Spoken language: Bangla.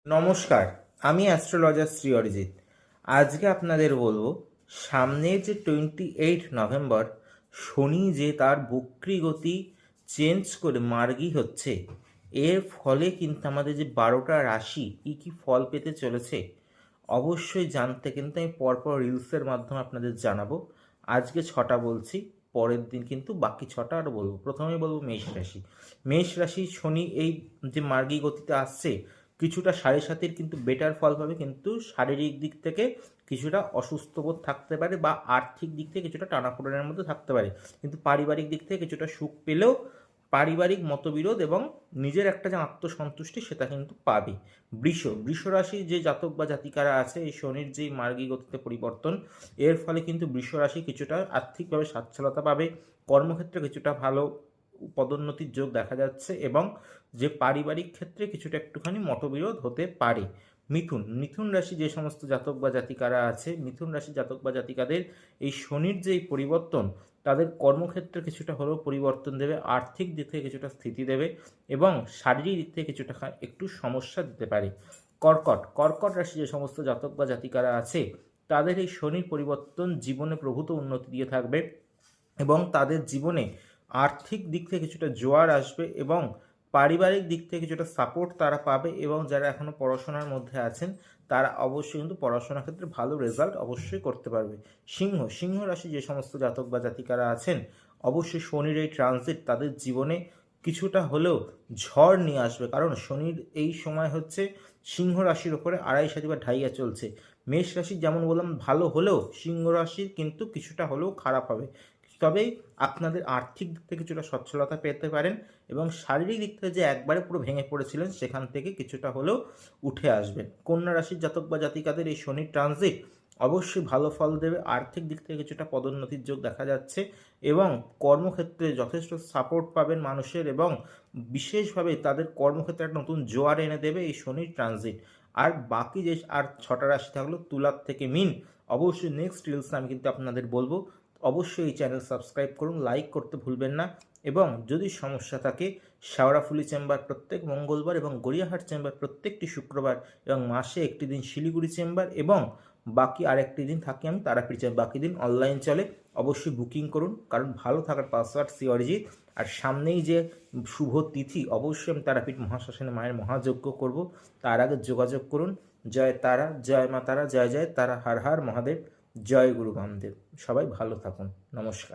নমস্কার, আমি অ্যাস্ট্রোলজার শ্রী অরিজিৎ। আজকে আপনাদের বলবো সামনের যে 28 নভেম্বর শনি যে তার বক্রী গতি চেঞ্জ করে মার্গী হচ্ছে, এর ফলে কিন্তু আমাদের যে 12টা রাশি কী কী ফল পেতে চলেছে অবশ্যই জানতে কিন্তু আমি পরপর রিলসের মাধ্যমে আপনাদের জানাবো। আজকে 6টা বলছি, পরের দিন কিন্তু বাকি 6টা আরও বলবো। প্রথমেই বলবো মেষ রাশি। মেষ রাশি শনি এই যে মার্গী গতিতে আসছে, কিছুটা সাড়ে সাতির কিন্তু বেটার ফল পাবে, কিন্তু শারীরিক দিক থেকে কিছুটা অসুস্থ বোধ থাকতে পারে বা আর্থিক দিক থেকে কিছুটা টানাপোড়েনের মধ্যে থাকতে পারে, কিন্তু পারিবারিক দিক থেকে কিছুটা সুখ পেলেও পারিবারিক মতবিরোধ এবং নিজের একটা যে আত্মসন্তুষ্টি সেটা কিন্তু পাবে। বৃষ রাশি যে জাতক বা জাতিকারা আছে, এই শনির যেই মার্গী গতিতে পরিবর্তন, এর ফলে কিন্তু বৃষ রাশি কিছুটা আর্থিকভাবে সচ্ছলতা পাবে, কর্মক্ষেত্রে কিছুটা ভালো পদোন্নতির যোগ দেখা যাচ্ছে এবং যে পারিবারিক ক্ষেত্রে কিছুটা একটুখানি মতবিরোধ হতে পারে। মিথুন রাশি যে সমস্ত জাতক বা জাতিকারা আছে, মিথুন রাশি জাতক বা জাতিকাদের এই শনির যেই পরিবর্তন তাদের কর্মক্ষেত্রে কিছুটা হলেও পরিবর্তন দেবে, আর্থিক দিক থেকে কিছুটা স্থিতি দেবে এবং শারীরিক দিক থেকে কিছুটা একটু সমস্যা দিতে পারে। কর্কট রাশি যে সমস্ত জাতক বা জাতিকারা আছে, তাদের এই শনির পরিবর্তন জীবনে প্রভূত উন্নতি দিয়ে থাকবে এবং তাদের জীবনে আর্থিক দিক থেকে কিছুটা জোয়ার আসবে এবং পারিবারিক দিক থেকে কিছুটা সাপোর্ট তারা পাবে এবং যারা এখনও পড়াশোনার মধ্যে আছেন তারা অবশ্যই কিন্তু পড়াশোনার ক্ষেত্রে ভালো রেজাল্ট অবশ্যই করতে পারবে। সিংহ রাশি যে সমস্ত জাতক বা জাতিকারা আছেন, অবশ্যই শনির এই ট্রানজিট তাদের জীবনে কিছুটা হলেও ঝড় নিয়ে আসবে, কারণ শনির এই সময় হচ্ছে সিংহ রাশির ওপরে 2.5 বা ঢাইয়া চলছে। মেষ রাশি যেমন বললাম ভালো হলেও সিংহ রাশির কিন্তু কিছুটা হলেও খারাপ হবে, তবেই আপনাদের আর্থিক দিক থেকে কিছুটা সচ্ছলতা পেতে পারেন এবং শারীরিক দিক থেকে যে একবারে পুরো ভেঙে পড়েছিলেন সেখান থেকে কিছুটা হলেও উঠে আসবেন। কন্যা রাশির জাতক বা জাতিকাদের এই শনির ট্রানজিট অবশ্যই ভালো ফল দেবে, আর্থিক দিক থেকে কিছুটা পদোন্নতির যোগ দেখা যাচ্ছে এবং কর্মক্ষেত্রে যথেষ্ট সাপোর্ট পাবেন মানুষের এবং বিশেষভাবে তাদের কর্মক্ষেত্রে একটা নতুন জোয়ার এনে দেবে এই শনির ট্রানজিট। আর বাকি যে আর 6টা রাশি থাকলো তুলার থেকে মিন, অবশ্যই নেক্সট রিলসে আমি কিন্তু আপনাদের বলবো। অবশ্যই এই চ্যানেল সাবস্ক্রাইব করুন, লাইক করতে ভুলবেন না এবং যদি সমস্যা থাকে শেওড়াফুলি চেম্বার প্রত্যেক মঙ্গলবার এবং গড়িয়াহাট চেম্বার প্রত্যেকটি শুক্রবার এবং মাসে একটি দিন শিলিগুড়ি চেম্বার এবং বাকি আরেকটি দিন থাকি আমি তারাপীঠ চেম্বার, বাকি দিন অনলাইন চলে। অবশ্যই বুকিং করুন, কারণ ভালো থাকার পাসওয়ার্ড শ্রী অরিজিৎ। আর সামনেই যে শুভ তিথি, অবশ্যই আমি তারাপীঠ মহাশ্মশানে মায়ের মহাযজ্ঞ করব, তার আগে যোগাযোগ করুন। জয় তারা, জয় মা তারা, জয় জয় তারা, হর হর মহাদেব, জয় গুরু বামদেব। সবাই ভালো থাকুন, নমস্কার।